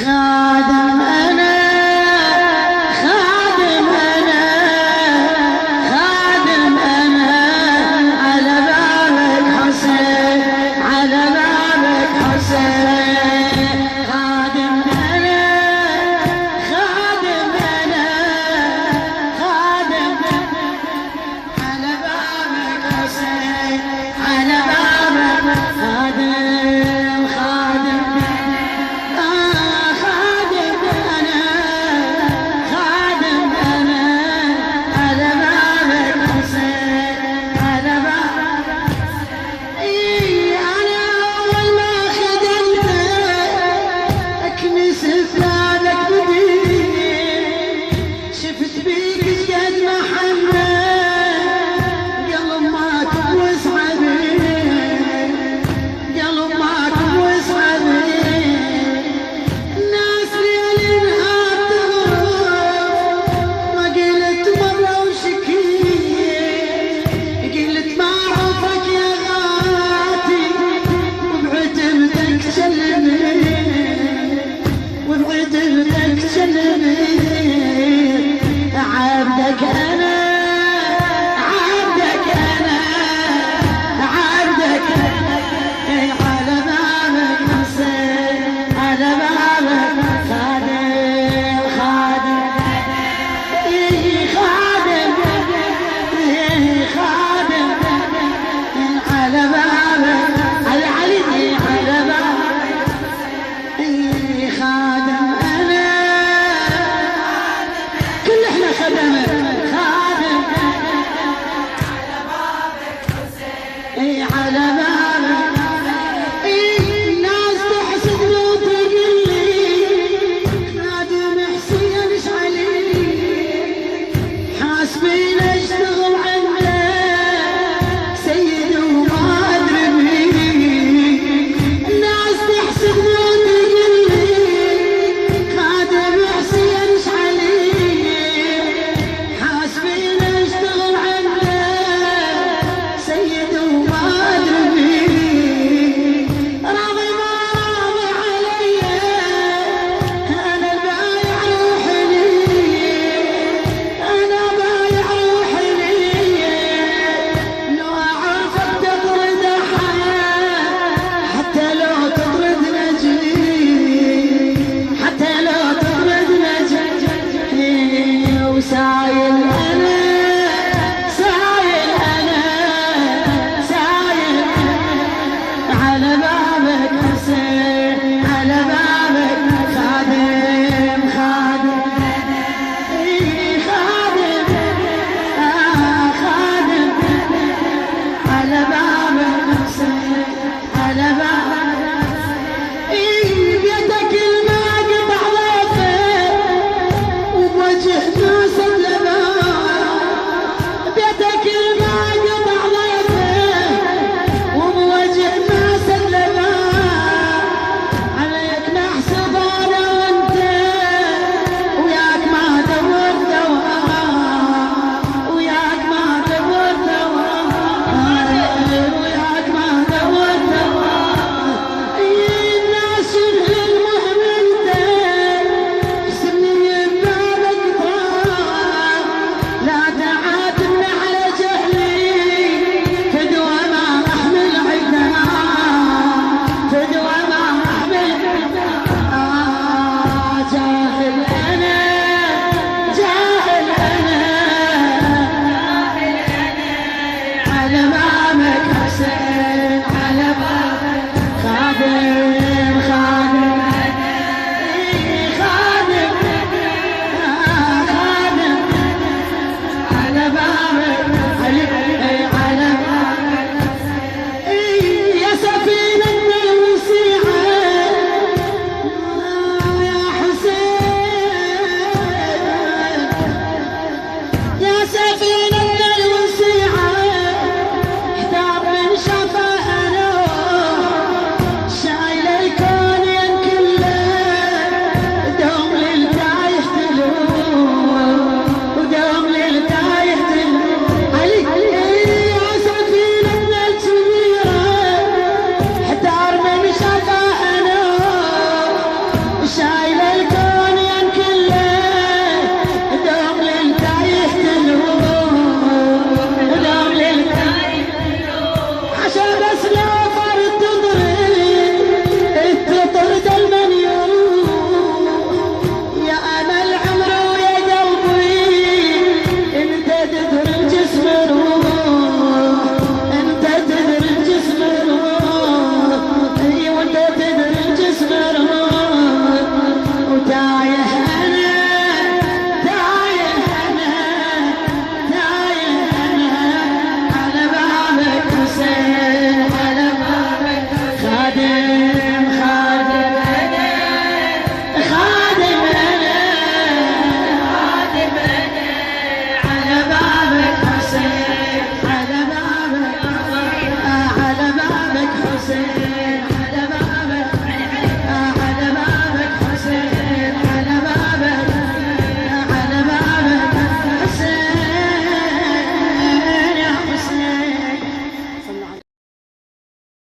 خادم أنا خادم أنا خادم أنا على بابك حسين على بابك حسين خادم أنا خادم أنا خادم على بابك حسين على بابك خادم خادم خادم أنا خادم أنا على بابك حسين على بابك أنا أول ما خدمتك أكنس بلادك بديك شفت بيك شقد محنة قلب ماك واسعدك قلب ماك واسعدك الناس ليل نهار تغرب ما قلت مرة وشكيت قلت ما اعرفك يا غاتي وبعتبتك سلمي وبعتبتك سلمي عبدك انا عبدك انا عبدك على بابك حسين على بابك خادم خادم خادم خادم على بابك على علي على بابك خادم